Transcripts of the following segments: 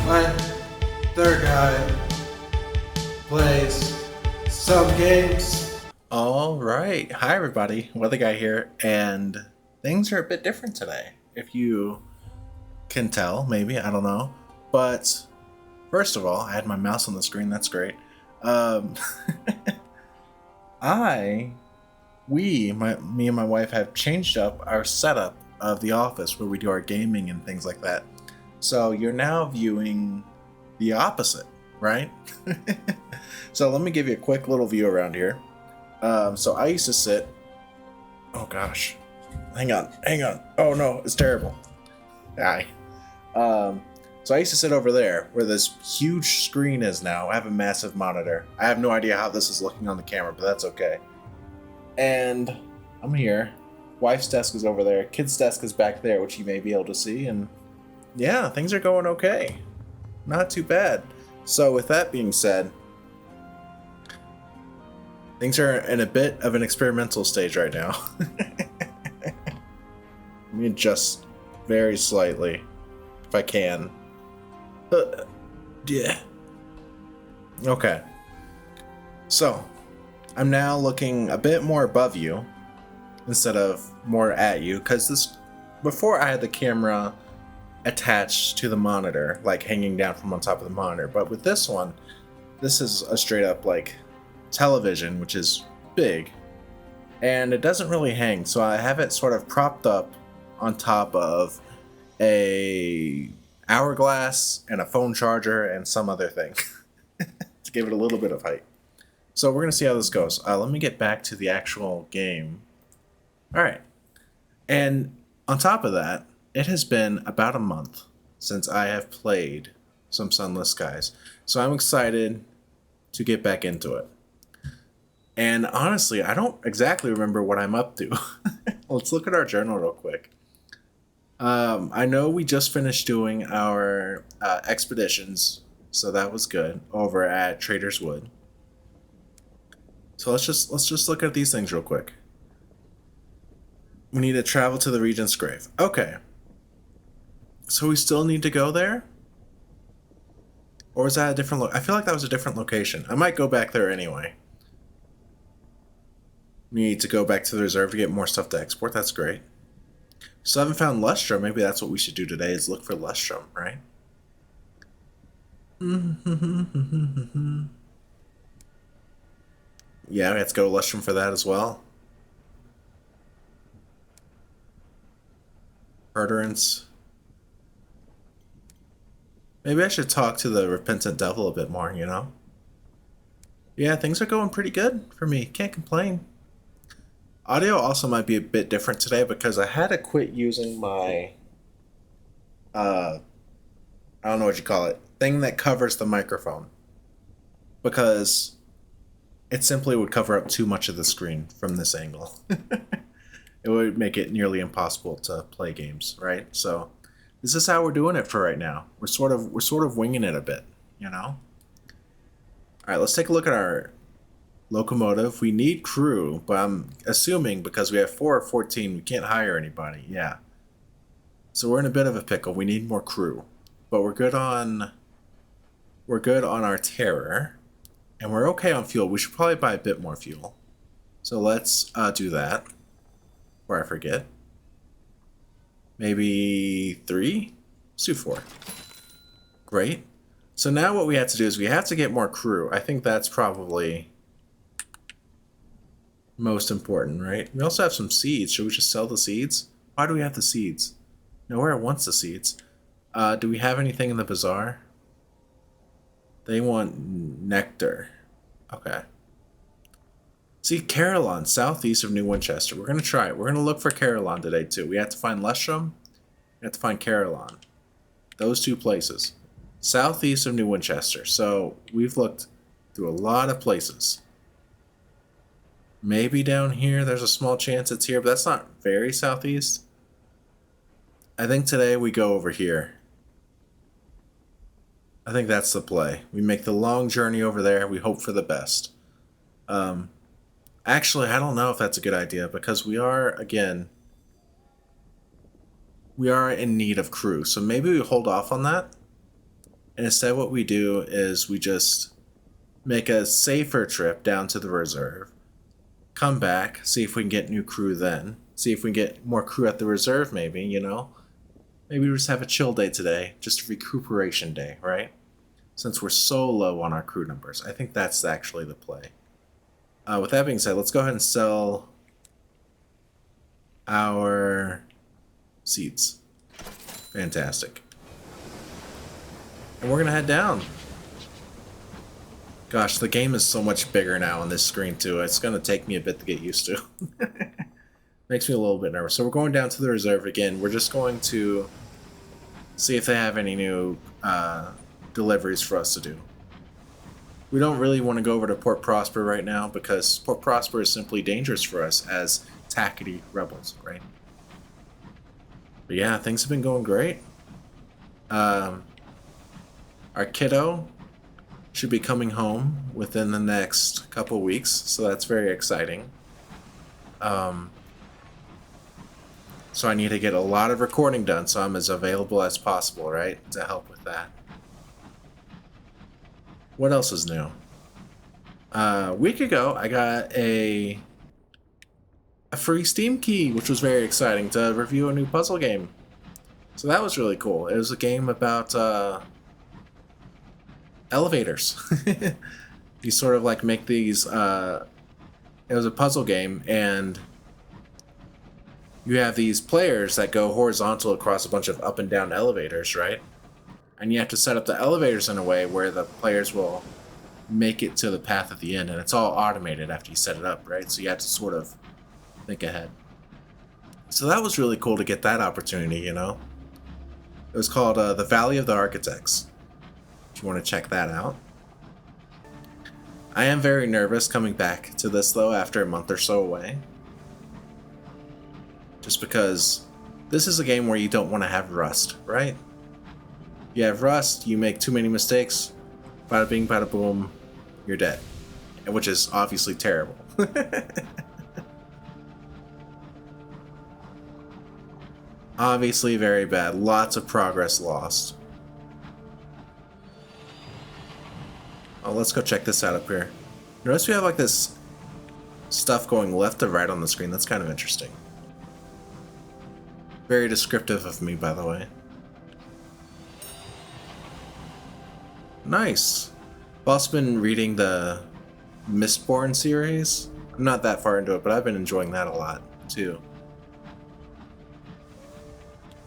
when their guy plays some games. All right. Hi, everybody. Weather Guy here, and things are a bit different today. If you can tell, maybe, I don't know. But first of all, I had my mouse on the screen. That's great. Um, I, me and my wife have changed up our setup of the office where we do our gaming and things like that. So you're now viewing the opposite, right? So let me give you a quick little view around here. So I used to sit. Oh gosh, hang on. Oh no, it's terrible. Aye. So I used to sit over there where this huge screen is now. I have a massive monitor. I have no idea how this is looking on the camera, but that's okay. And I'm here. Wife's desk is over there. Kid's desk is back there, which you may be able to see. And yeah, things are going okay. Not too bad. So with that being said, things are in a bit of an experimental stage right now. Let me adjust very slightly, if I can. Yeah. Okay. So, I'm now looking a bit more above you instead of more at you, because before I had the camera attached to the monitor, like hanging down from on top of the monitor, but with this one, this is a straight up like television, which is big, and it doesn't really hang, so I have it sort of propped up on top of a hourglass and a phone charger and some other thing to give it a little bit of height. So we're gonna see how this goes. Let me get back to the actual game. All right, and on top of that, it has been about a month since I have played some Sunless guys, so I'm excited to get back into it. And honestly, I don't exactly remember what I'm up to. Let's look at our journal real quick. I know we just finished doing our expeditions, so that was good over at Trader's Wood. So let's just look at these things real quick. We need to travel to the Regent's Grave. Okay. So we still need to go there? Or is that a different I feel like that was a different location. I might go back there anyway. We need to go back to the reserve to get more stuff to export. That's great. Still haven't found Lustrum. Maybe that's what we should do today, is look for Lustrum, right? Yeah, we have to go to Lustrum for that as well. Murderance. Maybe I should talk to the repentant devil a bit more, you know? Yeah, things are going pretty good for me. Can't complain. Audio also might be a bit different today because I had to quit using my, I don't know what you call it, thing that covers the microphone. Because it simply would cover up too much of the screen from this angle. It would make it nearly impossible to play games, right? So this is how we're doing it for right now. We're sort of winging it a bit, you know? All right, let's take a look at our locomotive. We need crew, but I'm assuming because we have 4 or 14, we can't hire anybody. Yeah. So we're in a bit of a pickle. We need more crew. But we're good on our terror, and we're okay on fuel. We should probably buy a bit more fuel. So let's do that. Before I forget. Maybe 3? Let's do 4. Great. So now what we have to do is we have to get more crew. I think that's probably most important, right? We also have some seeds. Should we just sell the seeds? Why do we have the seeds? Nowhere wants the seeds. Do we have anything in the bazaar? They want nectar. Okay. See, Carillon, southeast of New Winchester. We're going to try it. We're going to look for Carillon today, too. We have to find Lustrum. We have to find Carillon. Those two places. Southeast of New Winchester. So we've looked through a lot of places. Maybe down here there's a small chance it's here, but that's not very southeast. I think today we go over here. I think that's the play. We make the long journey over there. We hope for the best. Actually, I don't know if that's a good idea because we are in need of crew. So maybe we hold off on that. And instead, what we do is we just make a safer trip down to the reserve, come back, see if we can get new crew then, see if we can get more crew at the reserve, maybe, you know? Maybe we just have a chill day today, just a recuperation day, right? Since we're so low on our crew numbers. I think that's actually the play. With that being said, let's go ahead and sell our seeds. Fantastic. And we're going to head down. Gosh, the game is so much bigger now on this screen too. It's going to take me a bit to get used to. Makes me a little bit nervous. So we're going down to the reserve again. We're just going to see if they have any new deliveries for us to do. We don't really want to go over to Port Prosper right now because Port Prosper is simply dangerous for us as tackety rebels, right? But yeah, things have been going great. Our kiddo should be coming home within the next couple weeks, so that's very exciting. So I need to get a lot of recording done so I'm as available as possible, right, to help with that. What else is new? A week ago, I got a free Steam key, which was very exciting to review a new puzzle game. So that was really cool. It was a game about elevators. You sort of like make these. It was a puzzle game, and you have these players that go horizontal across a bunch of up and down elevators, right? And you have to set up the elevators in a way where the players will make it to the path at the end, and it's all automated after you set it up, right? So you have to sort of think ahead. So that was really cool to get that opportunity, you know? It was called The Valley of the Architects, if you want to check that out. I am very nervous coming back to this, though, after a month or so away. Just because this is a game where you don't want to have rust, right? You have rust, you make too many mistakes, bada bing, bada boom, you're dead. Which is obviously terrible. Obviously very bad. Lots of progress lost. Oh, let's go check this out up here. Notice we have like this stuff going left to right on the screen. That's kind of interesting. Very descriptive of me, by the way. Nice. I've also been reading the Mistborn series. I'm not that far into it, but I've been enjoying that a lot, too.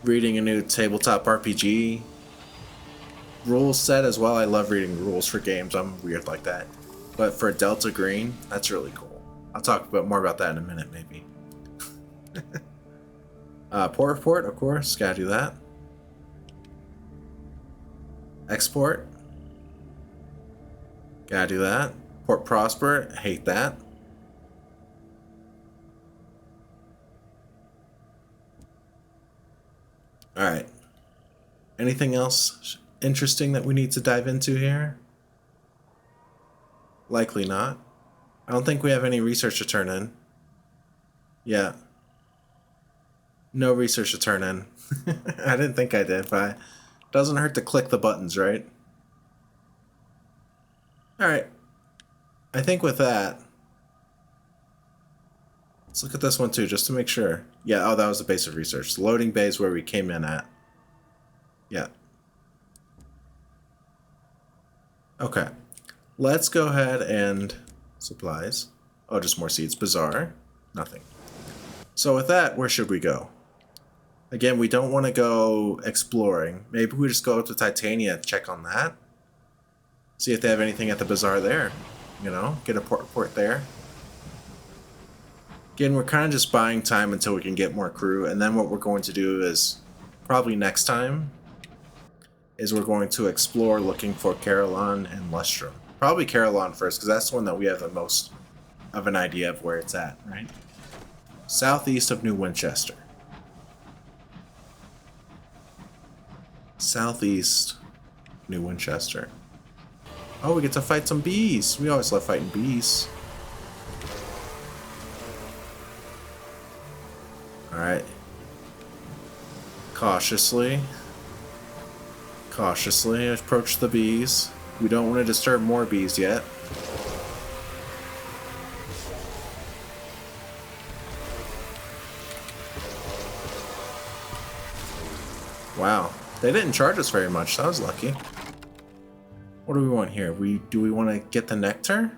Reading a new tabletop RPG rules set as well. I love reading rules for games. I'm weird like that. But for Delta Green, that's really cool. I'll talk more about that in a minute, maybe. Port report, of course. Gotta do that. Export. Gotta do that. Port Prosper. Hate that. Alright. Anything else interesting that we need to dive into here? Likely not. I don't think we have any research to turn in. Yeah. No research to turn in. I didn't think I did, but it doesn't hurt to click the buttons, right? Alright. I think with that, let's look at this one too, just to make sure. Yeah, oh, that was the base of research. Loading bay is where we came in at. Yeah. Okay. Let's go ahead and... Supplies. Oh, just more seeds. Bizarre. Nothing. So with that, where should we go? Again, we don't want to go exploring. Maybe we just go up to Titania and check on that. See if they have anything at the bazaar there. You know, get a port there. Again, we're kind of just buying time until we can get more crew. And then what we're going to do is, probably next time, is we're going to explore looking for Carillon and Lustrum. Probably Carillon first, because that's the one that we have the most of an idea of where it's at, right? Southeast of New Winchester. Southeast New Winchester. Oh, we get to fight some bees. We always love fighting bees. Alright. Cautiously. Cautiously approach the bees. We don't want to disturb more bees yet. Wow, they didn't charge us very much. That was lucky. What do we want here? Do we want to get the nectar?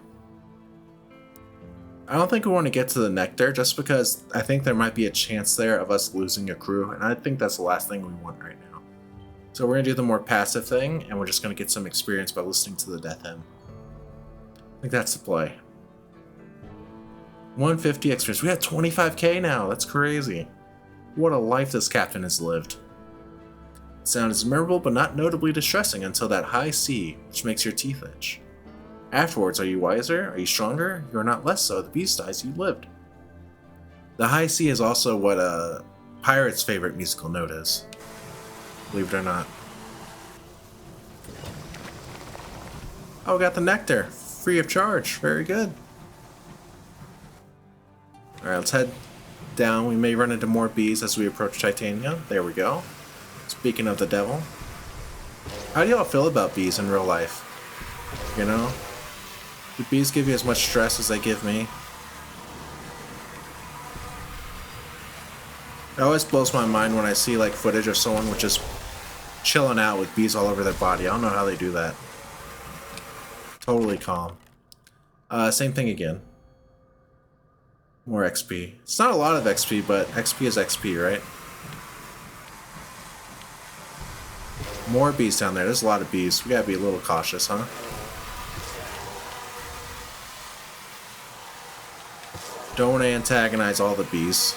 I don't think we want to get to the nectar just because I think there might be a chance there of us losing a crew, and I think that's the last thing we want right now. So we're going to do the more passive thing, and we're just going to get some experience by listening to the death hymn. I think that's the play. 150 experience. We have 25k now. That's crazy. What a life this captain has lived. The sound is memorable but not notably distressing until that high C, which makes your teeth itch. Afterwards, are you wiser? Are you stronger? You are not less so. The beast dies, you lived. The high C is also what a pirate's favorite musical note is. Believe it or not. Oh, we got the nectar. Free of charge. Very good. Alright, let's head down. We may run into more bees as we approach Titania. There we go. Speaking of the devil. How do y'all feel about bees in real life? You know? Do bees give you as much stress as they give me? It always blows my mind when I see like footage of someone with just chilling out with bees all over their body. I don't know how they do that. Totally calm. Same thing again. More XP. It's not a lot of XP, but XP is XP, right? More bees down there. There's a lot of bees. We gotta be a little cautious, huh? Don't want to antagonize all the bees.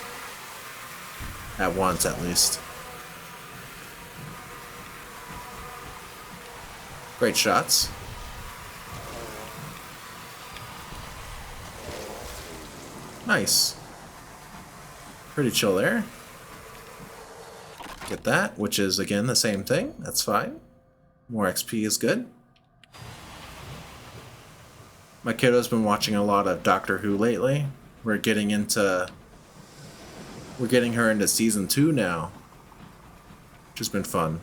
At once, at least. Great shots. Nice. Pretty chill there. Get that, which is, again, the same thing. That's fine. More XP is good. My kiddo's been watching a lot of Doctor Who lately. We're getting her into season 2 now, which has been fun.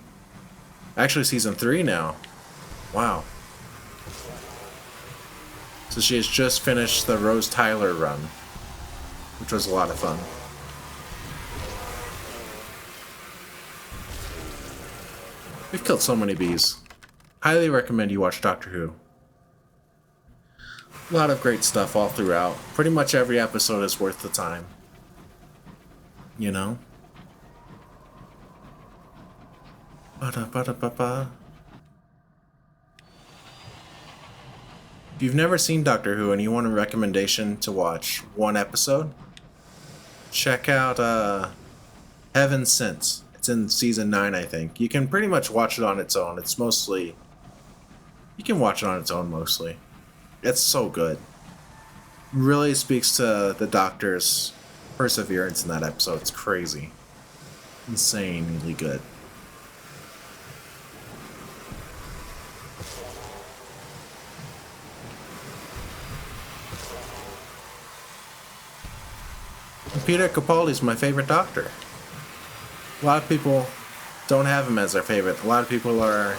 Actually, season 3 now. Wow. So she has just finished the Rose Tyler run, which was a lot of fun. We've killed so many bees. Highly recommend you watch Doctor Who. A lot of great stuff all throughout. Pretty much every episode is worth the time. You know? Ba-da-ba-da-ba-ba. If you've never seen Doctor Who and you want a recommendation to watch one episode, check out Heaven Sent. It's in season 9, I think. You can pretty much watch it on its own. It's mostly... You can watch it on its own, mostly. It's so good. Really speaks to the Doctor's perseverance in that episode. It's crazy. Insanely good. And Peter Capaldi's my favorite Doctor. A lot of people don't have him as their favorite. A lot of people are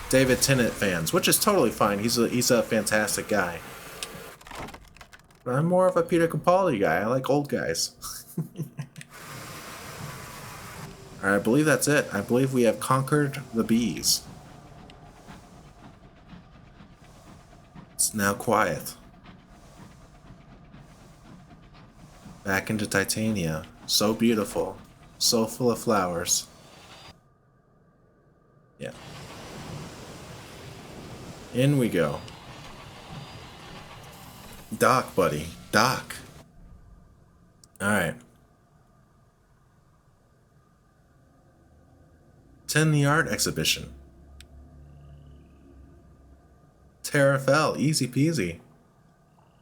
David Tennant fans, which is totally fine. He's a fantastic guy. But I'm more of a Peter Capaldi guy. I like old guys. Alright, I believe that's it. I believe we have conquered the bees. It's now quiet. Back into Titania. So beautiful. So full of flowers. Yeah. In we go. Dock, buddy. Dock. Alright. Attend the art exhibition. Terra fell. Easy peasy.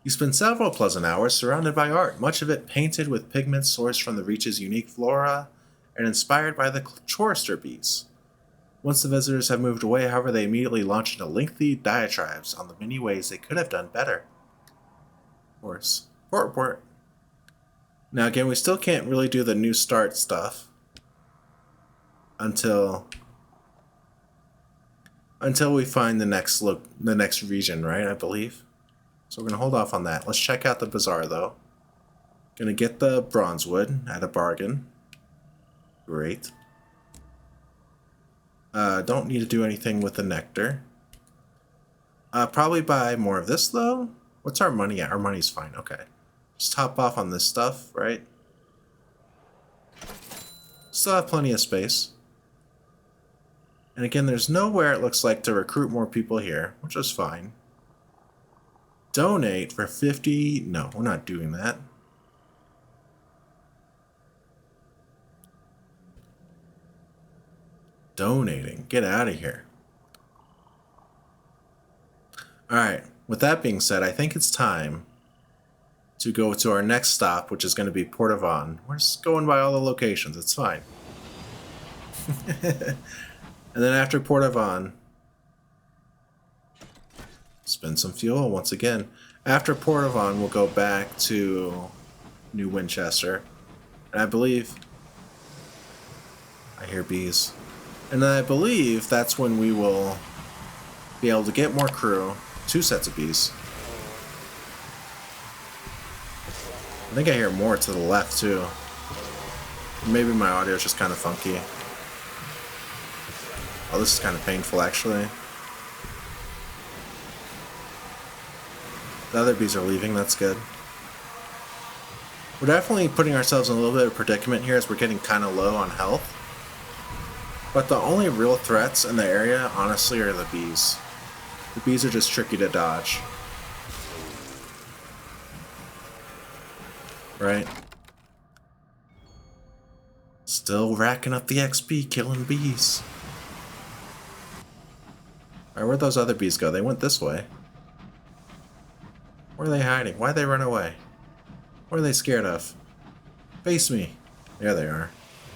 You spend several pleasant hours surrounded by art, much of it painted with pigments sourced from the Reach's unique flora and inspired by the chorister bees. Once the visitors have moved away, however, they immediately launch into lengthy diatribes on the many ways they could have done better. Of course. Report. Now again, we still can't really do the new start stuff. until we find the next region, right? I believe. So we're gonna hold off on that. Let's check out the bazaar though. Gonna get the bronze wood at a bargain. Great. Don't need to do anything with the nectar. Probably buy more of this though. What's our money at? Our money's fine. Okay. Just top off on this stuff, right? Still have plenty of space. And again, there's nowhere it looks like to recruit more people here, which is fine. Donate for 50. No, we're not doing that. Donating. Get out of here. Alright, with that being said, I think it's time to go to our next stop, which is going to be Port Avon. We're just going by all the locations, it's fine. And then after Port Avon, spend some fuel once again. After Port Avon, we'll go back to New Winchester. And I believe... I hear bees. And I believe that's when we will be able to get more crew. 2 sets of bees. I think I hear more to the left too. Maybe my audio is just kind of funky. Oh, this is kind of painful actually. The other bees are leaving, that's good. We're definitely putting ourselves in a little bit of a predicament here as we're getting kind of low on health. But the only real threats in the area, honestly, are the bees. The bees are just tricky to dodge. Right? Still racking up the XP, killing bees. Alright, where'd those other bees go? They went this way. Where are they hiding? Why'd they run away? What are they scared of? Face me. There they are.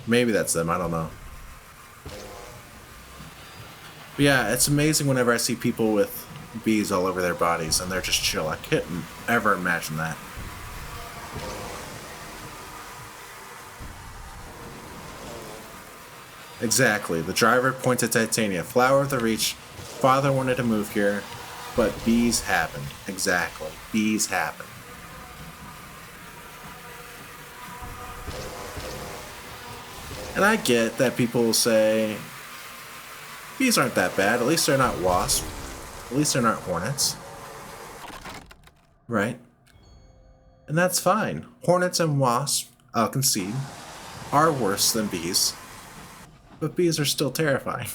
Maybe that's them, I don't know. But yeah, it's amazing whenever I see people with bees all over their bodies and they're just chill. I couldn't ever imagine that. Exactly. The driver pointed Titania. Flower of the Reach. Father wanted to move here, but bees happened. Exactly. Bees happened. And I get that people will say, bees aren't that bad. At least they're not wasps. At least they're not hornets. Right? And that's fine. Hornets and wasps, I'll concede, are worse than bees. But bees are still terrifying.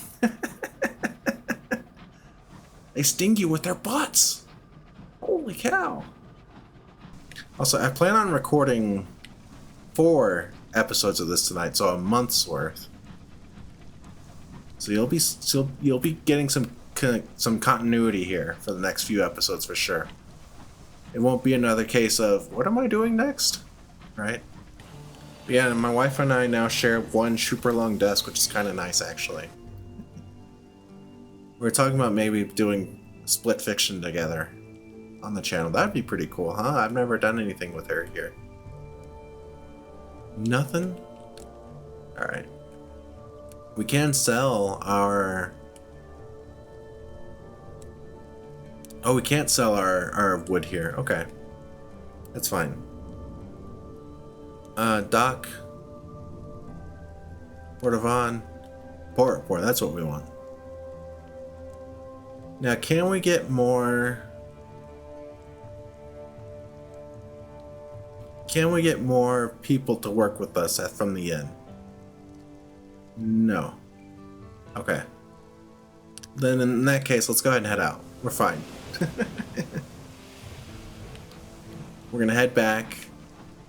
They sting you with their butts. Holy cow. Also, I plan on recording 4 episodes of this tonight, so a month's worth. So you'll be getting some continuity here for the next few episodes for sure. It won't be another case of what am I doing next, right? But yeah, my wife and I now share one super long desk, which is kind of nice actually. We're talking about maybe doing split fiction together on the channel. That'd be pretty cool, huh? I've never done anything with her here. Nothing? Alright. We can sell our... Oh, we can't sell our wood here. Okay. That's fine. Dock. Port Avon. Port. That's what we want. Now, can we get more... Can we get more people to work with us from the inn? No. Okay. Then in that case, let's go ahead and head out. We're fine. We're gonna head back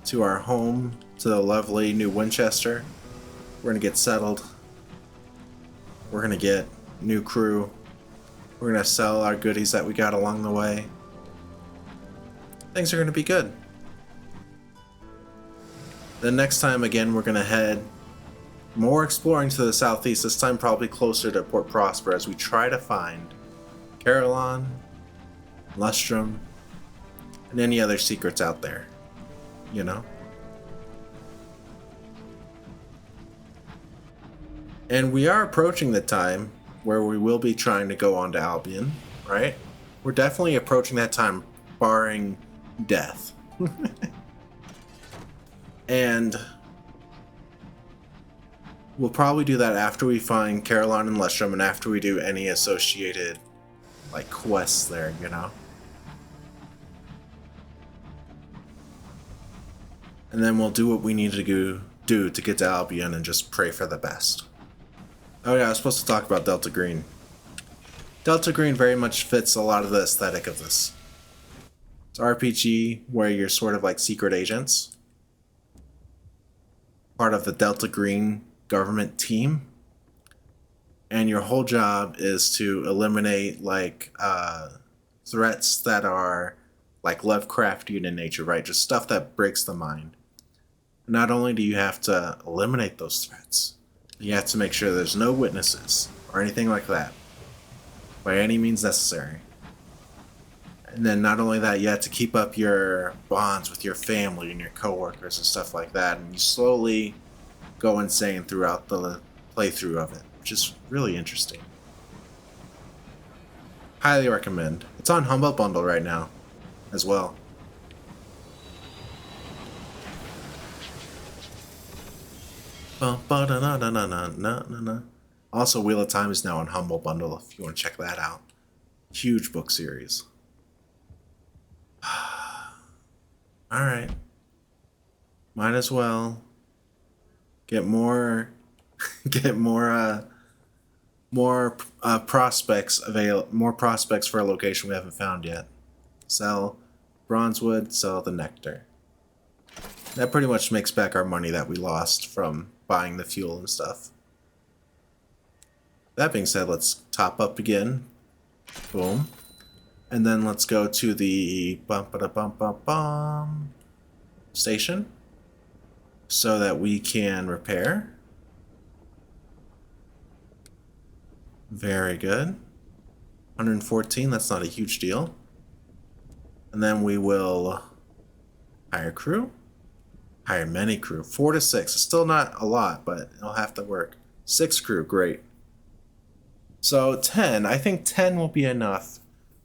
to our home, to the lovely New Winchester. We're gonna get settled. We're gonna get new crew. We're gonna sell our goodies that we got along the way. Things are gonna be good. The next time, again, we're gonna head more exploring to the southeast, this time probably closer to Port Prosper as we try to find Carillon, Lustrum, and any other secrets out there, you know? And we are approaching the time where we will be trying to go on to Albion, right? We're definitely approaching that time, barring death. And we'll probably do that after we find Caroline and Lestrum and after we do any associated, like, quests there, you know? And then we'll do what we need to do to get to Albion and just pray for the best. Oh yeah, I was supposed to talk about Delta Green. Delta Green very much fits a lot of the aesthetic of this. It's RPG where you're sort of like secret agents. Part of the Delta Green government team. And your whole job is to eliminate like threats that are like Lovecraftian in nature, right? Just stuff that breaks the mind. Not only do you have to eliminate those threats, you have to make sure there's no witnesses or anything like that by any means necessary. And then not only that, you have to keep up your bonds with your family and your coworkers and stuff like that, and you slowly go insane throughout the playthrough of it, which is really interesting. Highly recommend. It's on Humble Bundle right now as well. Also, Wheel of Time is now on Humble Bundle if you want to check that out. Huge book series. Alright. Might as well get more prospects more prospects for a location we haven't found yet. Sell bronzewood, sell the nectar. That pretty much makes back our money that we lost from buying the fuel and stuff. That being said, let's top up again. Boom. And then let's go to the station so that we can repair. Very good. 114, that's not a huge deal. And then we will hire crew. Hire many crew. 4 to 6. It's still not a lot, but it'll have to work. 6 crew, great. So 10. I think 10 will be enough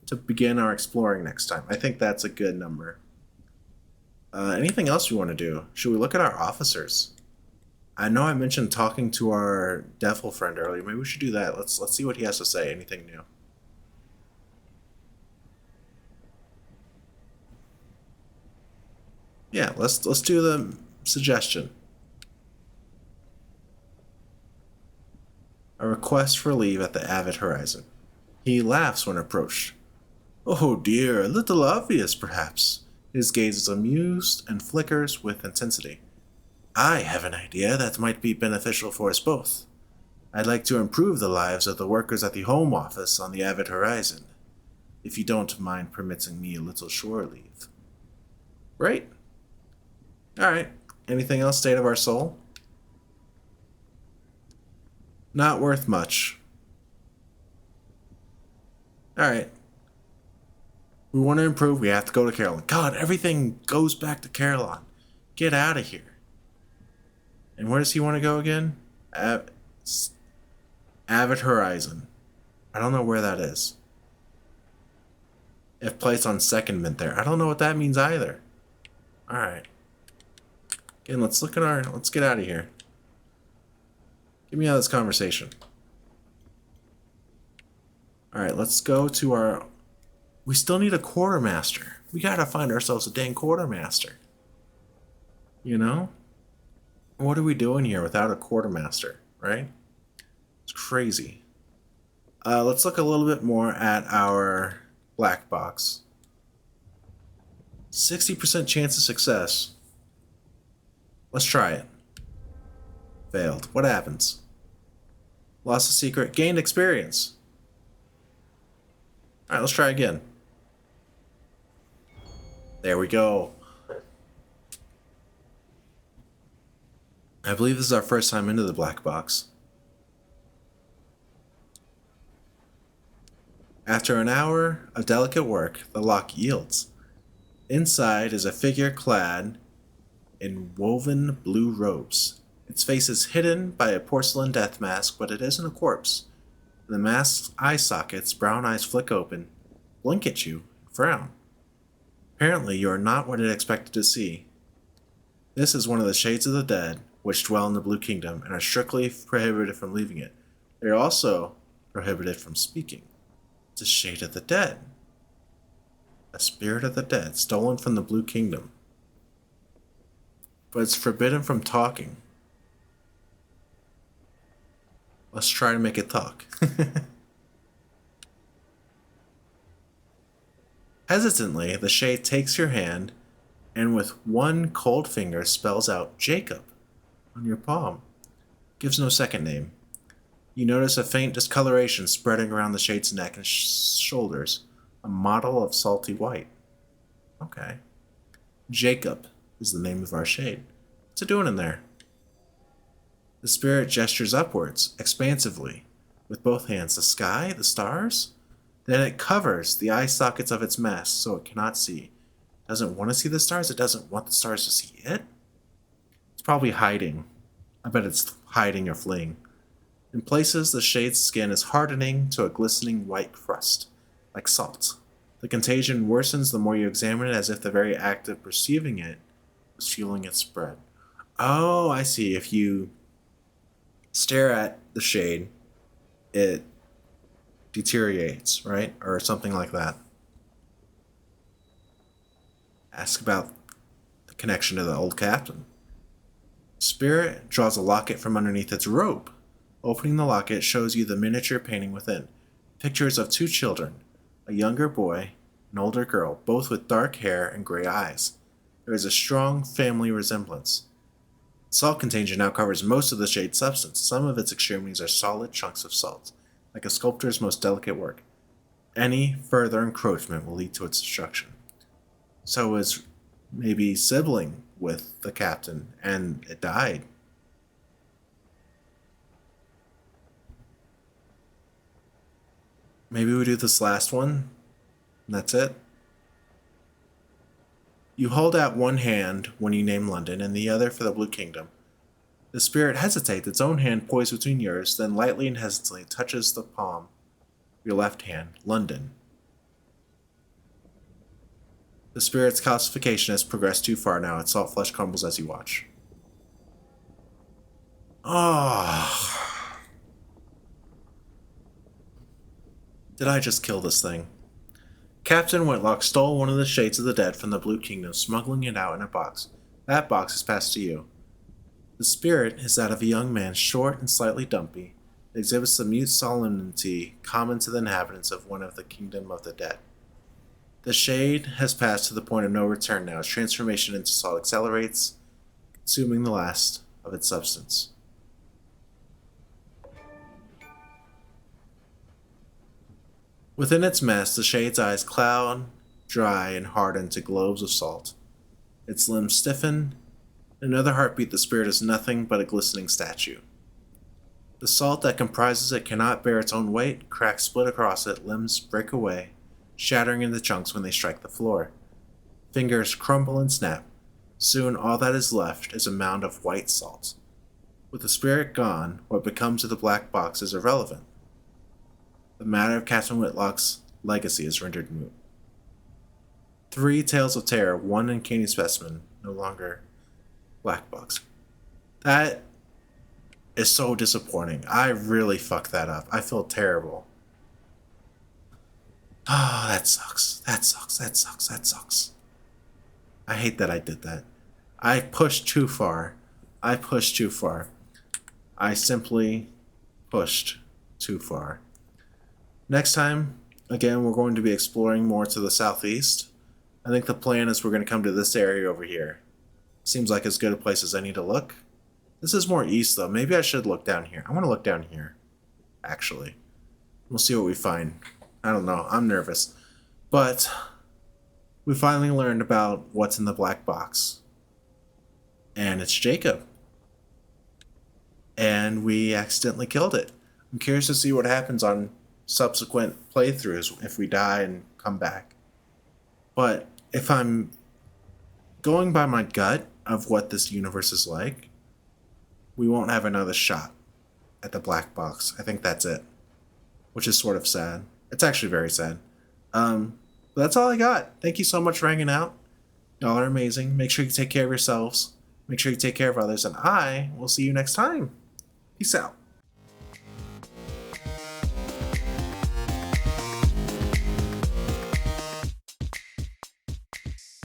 to begin our exploring next time. I think that's a good number. Anything else we want to do? Should we look at our officers? I know I mentioned talking to our devil friend earlier. Maybe we should do that. Let's see what he has to say. Anything new? Yeah, let's do the suggestion. A request for leave at the Avid Horizon. He laughs when approached. Oh dear, a little obvious perhaps. His gaze is amused and flickers with intensity. I have an idea that might be beneficial for us both. I'd like to improve the lives of the workers at the home office on the Avid Horizon, if you don't mind permitting me a little shore leave. Right? Alright. Anything else, State of Our Soul? Not worth much. Alright. We want to improve, we have to go to Caroline. God, everything goes back to Caroline. Get out of here. And where does he want to go again? Avid Horizon. I don't know where that is. If placed on secondment there. I don't know what that means either. Alright. Again, let's get out of here. Get me out of this conversation. Alright, let's go to our... We still need a quartermaster. We gotta find ourselves a dang quartermaster. You know? What are we doing here without a quartermaster, right? It's crazy. Let's look a little bit more at our black box. 60% chance of success. Let's try it. Failed. What happens? Lost a secret. Gained experience. Alright, let's try again. There we go. I believe this is our first time into the black box. After an hour of delicate work, the lock yields. Inside is a figure clad in woven blue robes. Its face is hidden by a porcelain death mask, but it isn't a corpse. In the mask's eye sockets, brown eyes flick open, blink at you, and frown. Apparently, you are not what it expected to see. This is one of the shades of the dead, which dwell in the Blue Kingdom and are strictly prohibited from leaving it. They are also prohibited from speaking. It's a shade of the dead. A spirit of the dead, stolen from the Blue Kingdom. But it's forbidden from talking. Let's try to make it talk. Hesitantly, the shade takes your hand and with one cold finger spells out Jacob on your palm. Gives no second name. You notice a faint discoloration spreading around the shade's neck and shoulders, a mottle of salty white. Okay. Jacob is the name of our shade. What's it doing in there? The spirit gestures upwards, expansively, with both hands, the sky, the stars. Then it covers the eye sockets of its mask so it cannot see. It doesn't want to see the stars, it doesn't want the stars to see it. It's probably hiding. I bet it's hiding or fleeing. In places, the shade's skin is hardening to a glistening white crust, like salt. The contagion worsens the more you examine it, as if the very act of perceiving it was fueling its spread. Oh, I see. If you stare at the shade, it deteriorates, right? Or something like that. Ask about the connection to the old captain. Spirit draws a locket from underneath its robe. Opening the locket shows you the miniature painting within. Pictures of two children, a younger boy, an older girl, both with dark hair and gray eyes. There is a strong family resemblance. Salt contagion now covers most of the shade's substance. Some of its extremities are solid chunks of salt, like a sculptor's most delicate work. Any further encroachment will lead to its destruction. So is maybe sibling with the captain, and it died. Maybe we do this last one, and that's it. You hold out one hand when you name London, and the other for the Blue Kingdom. The spirit hesitates, its own hand poised between yours, then lightly and hesitantly touches the palm of your left hand, London. The spirit's calcification has progressed too far now. Its salt flesh crumbles as you watch. Oh. Did I just kill this thing? Captain Whitlock stole one of the shades of the dead from the Blue Kingdom, smuggling it out in a box. That box is passed to you. The spirit is that of a young man, short and slightly dumpy. It exhibits the mute solemnity common to the inhabitants of one of the kingdom of the dead. The shade has passed to the point of no return now. Its transformation into salt accelerates, consuming the last of its substance. Within its mask, the shade's eyes cloud, dry, and harden to globes of salt. Its limbs stiffen. In another heartbeat, the spirit is nothing but a glistening statue. The salt that comprises it cannot bear its own weight. Cracks split across it, limbs break away, shattering into chunks when they strike the floor. Fingers crumble and snap. Soon all that is left is a mound of white salt. With the spirit gone, what becomes of the black box is irrelevant. The matter of Captain Whitlock's legacy is rendered moot. 3 tales of terror, 1 uncanny specimen, no longer black box. That is so disappointing. I really fucked that up. I feel terrible. Oh, that sucks. That sucks. That sucks. That sucks. I hate that I did that. I pushed too far. I pushed too far. I simply pushed too far. Next time, again, we're going to be exploring more to the southeast. I think the plan is we're going to come to this area over here. Seems like as good a place as any to look. This is more east, though. Maybe I should look down here. I want to look down here, actually. We'll see what we find. I don't know. I'm nervous. But we finally learned about what's in the black box. And it's Jacob. And we accidentally killed it. I'm curious to see what happens on subsequent playthroughs if we die and come back. But if I'm going by my gut of what this universe is like, we won't have another shot at the black box. I think that's it, which is sort of sad. It's actually very sad. But that's all I got. Thank you so much for hanging out. Y'all are amazing. Make sure you take care of yourselves. Make sure you take care of others, and I will see you next time. Peace out.